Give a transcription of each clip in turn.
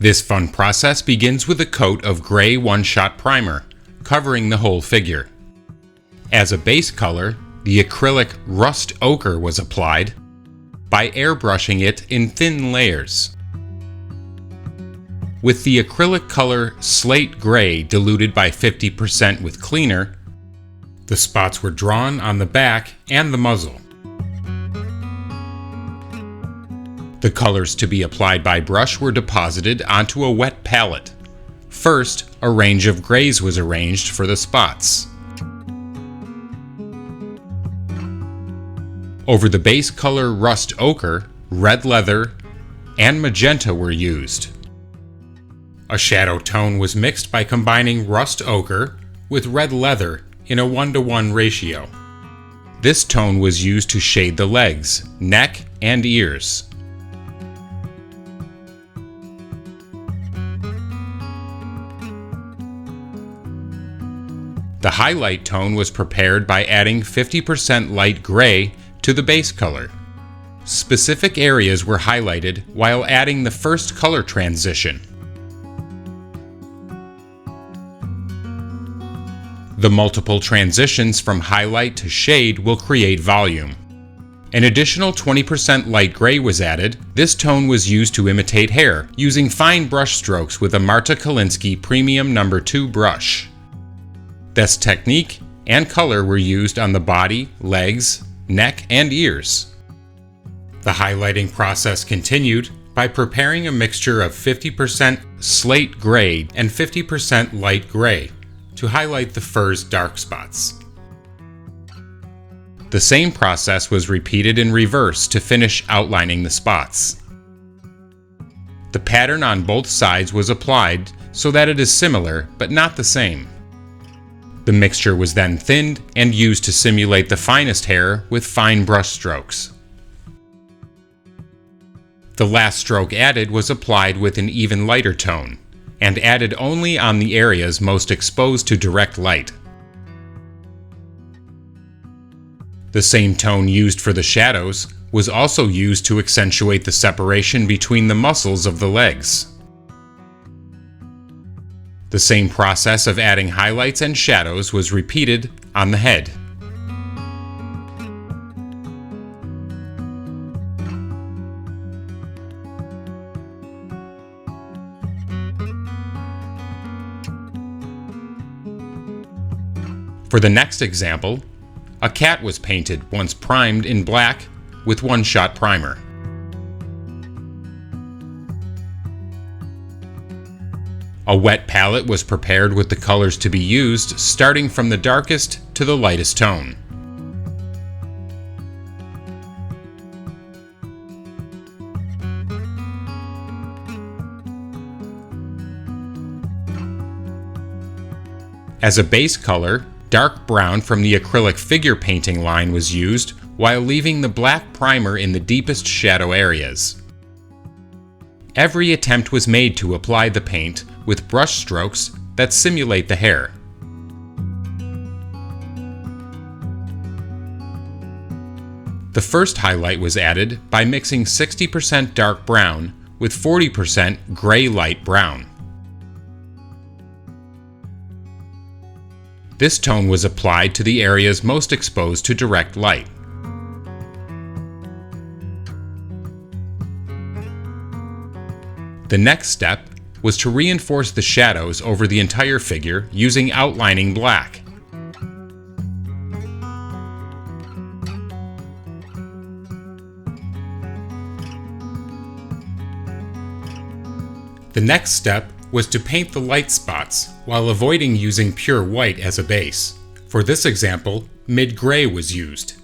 This fun process begins with a coat of gray one-shot primer, covering the whole figure. As a base color, the acrylic rust ochre was applied by airbrushing it in thin layers. With the acrylic color slate gray diluted by 50% with cleaner, the spots were drawn on the back and the muzzle. The colors to be applied by brush were deposited onto a wet palette. First, a range of grays was arranged for the spots. Over the base color rust ochre, red leather, and magenta were used. A shadow tone was mixed by combining rust ochre with red leather in a 1:1 ratio. This tone was used to shade the legs, neck, and ears. The highlight tone was prepared by adding 50% light gray to the base color. Specific areas were highlighted while adding the first color transition. The multiple transitions from highlight to shade will create volume. An additional 20% light gray was added. This tone was used to imitate hair, using fine brush strokes with a Marta Kalinsky Premium No. 2 brush. This technique and color were used on the body, legs, neck, and ears. The highlighting process continued by preparing a mixture of 50% slate gray and 50% light gray to highlight the fur's dark spots. The same process was repeated in reverse to finish outlining the spots. The pattern on both sides was applied so that it is similar but not the same. The mixture was then thinned and used to simulate the finest hair with fine brush strokes. The last stroke added was applied with an even lighter tone, and added only on the areas most exposed to direct light. The same tone used for the shadows was also used to accentuate the separation between the muscles of the legs. The same process of adding highlights and shadows was repeated on the head. For the next example, a cat was painted once primed in black with one-shot primer. A wet palette was prepared with the colors to be used, starting from the darkest to the lightest tone. As a base color, dark brown from the acrylic figure painting line was used, while leaving the black primer in the deepest shadow areas. Every attempt was made to apply the paint with brush strokes that simulate the hair. The first highlight was added by mixing 60% dark brown with 40% gray light brown. This tone was applied to the areas most exposed to direct light. The next step was to reinforce the shadows over the entire figure using outlining black. The next step was to paint the light spots while avoiding using pure white as a base. For this example, mid-gray was used.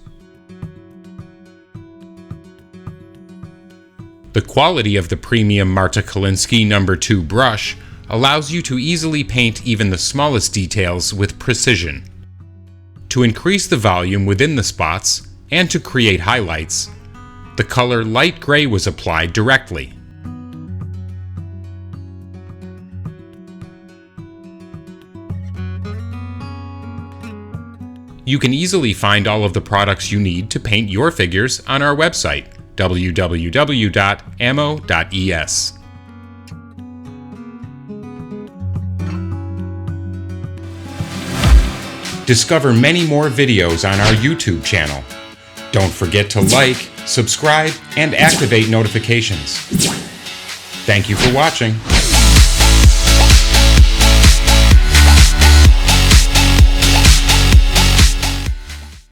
The quality of the Premium Marta Kalinsky No. 2 brush allows you to easily paint even the smallest details with precision. To increase the volume within the spots and to create highlights, the color light gray was applied directly. You can easily find all of the products you need to paint your figures on our website, www.ammo.es. Discover many more videos on our YouTube channel. Don't forget to like, subscribe, and activate notifications. Thank you for watching.